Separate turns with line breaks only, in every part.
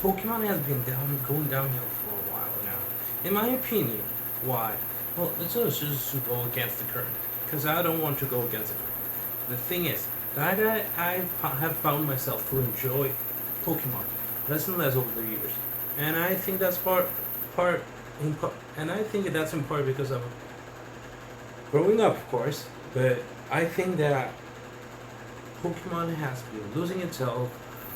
Pokemon has been going downhill for a while now. In my opinion, why? Well, it's just to go against the current, because I don't want to go against the current. The thing is that I have found myself to enjoy Pokemon less and less over the years, and I think that's part and I think that's in part because of growing up, of course. But I think that Pokemon has been losing itself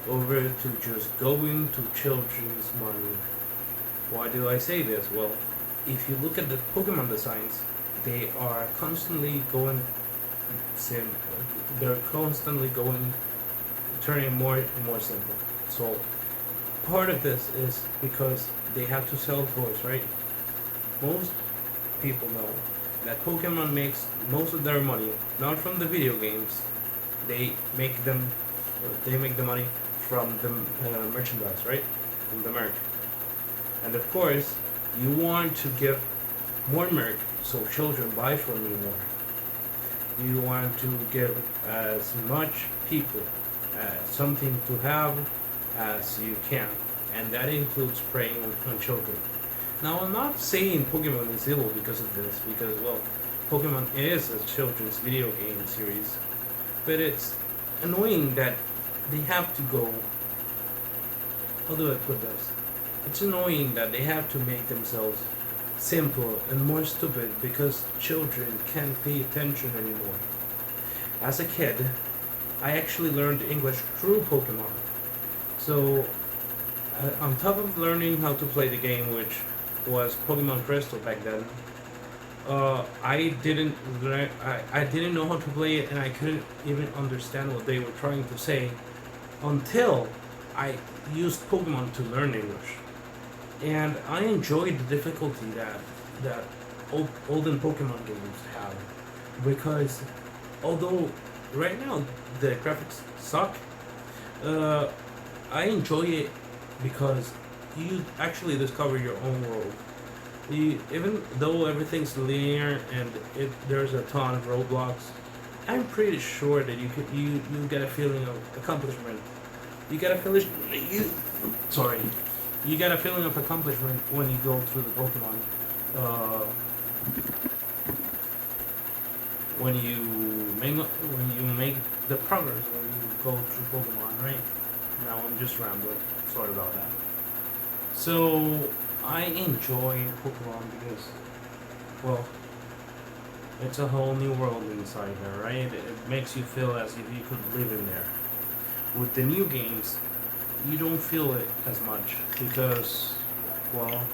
over to just going to children's money. Why do I say this? Well, if you look at the Pokemon designs, they are constantly going sim. They're constantly going, turning more and more simple. So part of this is because they have to sell toys, right? Most people know that Pokemon makes most of their money not from the video games. They make them. They make the money from the merchandise, right? From the merch. And of course, you want to give more merch so children buy from you more. You want to give as much people something to have as you can, and that includes preying on children. Now, I'm not saying Pokemon is evil because of this, because, well, Pokemon is a children's video game series, but it's annoying that they have to go. How do I put this? It's annoying that they have to make themselves simple and more stupid because children can't pay attention anymore. As a kid, I actually learned English through Pokemon. So, on top of learning how to play the game, which was Pokemon Crystal back then, I didn't know how to play it, and I couldn't even understand what they were trying to say until I used Pokemon to learn English. And I enjoyed the difficulty that olden Pokemon games have, because although right now the graphics suck, I enjoy it because you actually discover your own world. Even though everything's linear and there's a ton of roadblocks, I'm pretty sure that you get a feeling of accomplishment. You get a feeling you get a feeling of accomplishment when you go through the Pokemon. Uh, when you make the progress when you go through Pokemon, right? Now I'm just rambling. Sorry about that. So I enjoy Pokemon because, well, it's a whole new world inside there, right? It makes you feel as if you could live in there. With the new games, you don't feel it as much because, well,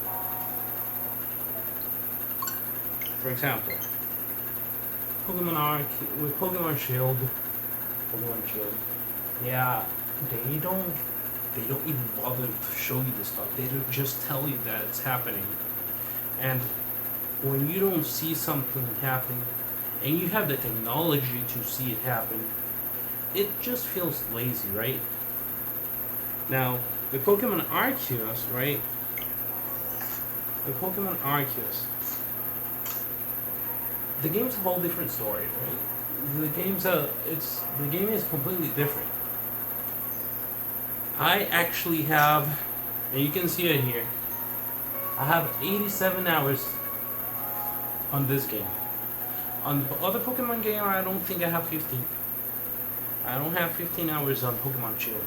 for example, with Pokemon Shield, yeah, they don't they don't even bother to show you the stuff. They don't just tell you that it's happening. And when you don't see something happen, and you have the technology to see it happen, it just feels lazy, right? Now, the Pokemon Arceus, right? The Pokemon Arceus. The game's a whole different story, right? The game is completely different. I actually have, and you can see it here. I have 87 hours on this game. On the other Pokemon game, I don't think I have 15. I don't have 15 hours on Pokemon Shield.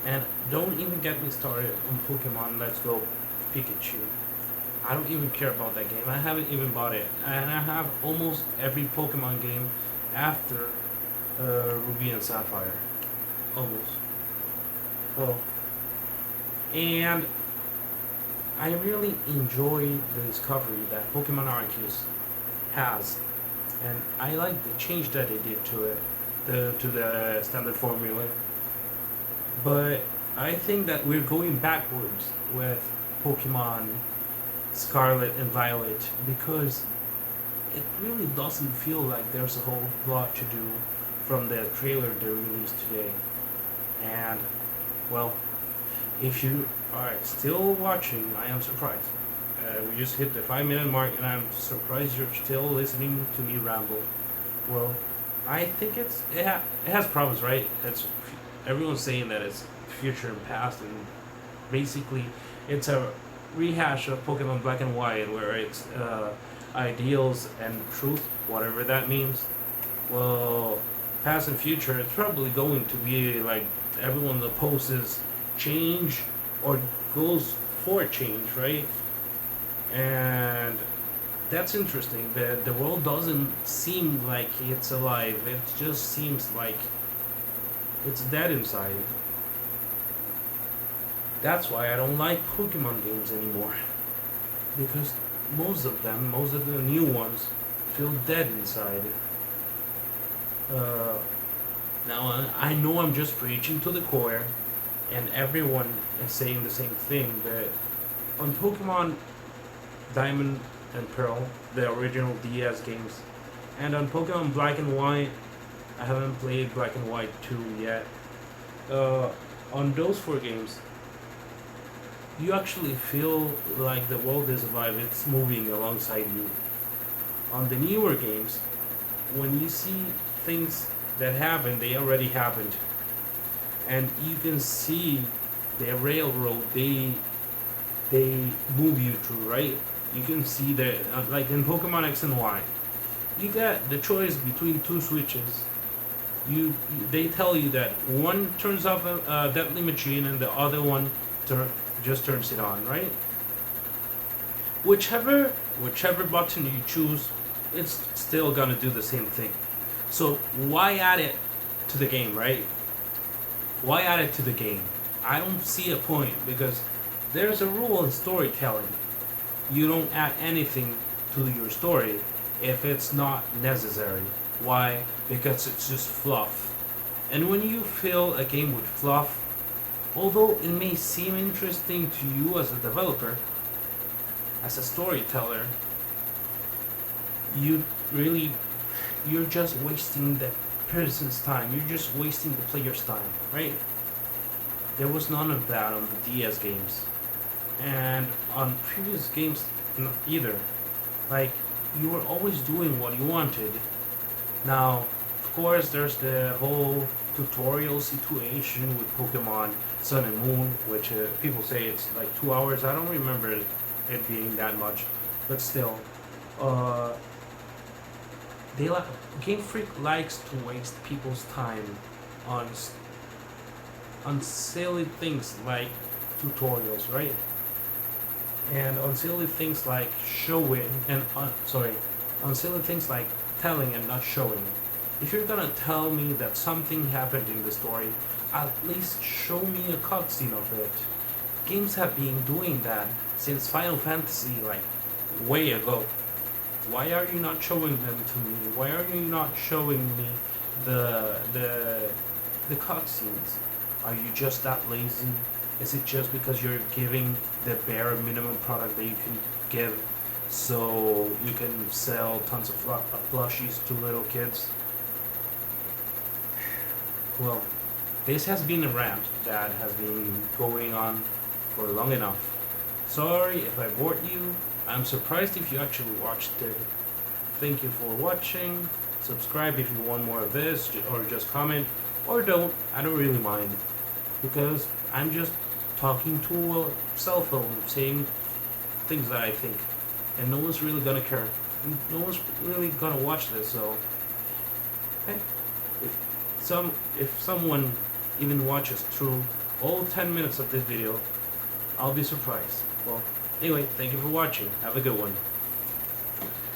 And don't even get me started on Pokemon Let's Go Pikachu. I don't even care about that game. I haven't even bought it. And I have almost every Pokemon game after Ruby and Sapphire. Almost. Oh. And I really enjoy the discovery that Pokemon Arceus has. And I like the change that they did to it, to the standard formula. But I think that we're going backwards with Pokemon Scarlet and Violet because it really doesn't feel like there's a whole lot to do from the trailer they released today. And, well, if you are still watching, I am surprised. We just hit the 5-minute mark and I'm surprised you're still listening to me ramble. Well, I think it has problems, right? Everyone's saying that it's future and past, and basically it's a rehash of Pokemon Black and White, where it's ideals and truth, whatever that means. Well, past and future, it's probably going to be like everyone opposes change or goes for change, right? And that's interesting. The world doesn't seem like it's alive. It just seems like it's dead inside. That's why I don't like Pokemon games anymore. Because most of the new ones, feel dead inside. Uh, Now, I know I'm just preaching to the choir, and everyone is saying the same thing, but on Pokemon Diamond and Pearl, the original DS games, and on Pokemon Black and White, I haven't played Black and White 2 yet. On those four games, you actually feel like the world is alive, it's moving alongside you. On the newer games, when you see things that happen, they already happened. And you can see the railroad they move you through, right? You can see that, like in Pokemon X and Y, you got the choice between two switches. They tell you that one turns off a deadly machine and the other one just turns it on, right? Whichever button you choose, it's still gonna do the same thing. So why add it to the game, right? Why add it to the game? I don't see a point, because there's a rule in storytelling. You don't add anything to your story if it's not necessary. Why? Because it's just fluff. And when you fill a game with fluff, although it may seem interesting to you as a developer, as a storyteller, you're just wasting the person's time. You're just wasting the player's time, right? There was none of that on the DS games, and on previous games, not either. Like, you were always doing what you wanted. Now, of course, there's the whole tutorial situation with Pokemon Sun and Moon, which people say it's like 2 hours. I don't remember it being that much, but still, uh, Game Freak likes to waste people's time on on silly things like tutorials, right? And on silly things like showing and on silly things like telling and not showing. If you're gonna tell me that something happened in the story, at least show me a cutscene of it. Games have been doing that since Final Fantasy, like, way ago. Why are you not showing them to me? Why are you not showing me the cutscenes? Are you just that lazy? Is it just because you're giving the bare minimum product that you can give, so you can sell tons of plushies to little kids? Well, this has been a rant that has been going on for long enough. Sorry if I bored you. I'm surprised if you actually watched it. Thank you for watching. Subscribe if you want more of this, or just comment, or don't. I don't really mind, because I'm just talking to a cell phone, saying things that I think, and no one's really gonna care. No one's really gonna watch this. So, hey, if someone even watches through all 10 minutes of this video, I'll be surprised. Well, anyway, thank you for watching. Have a good one.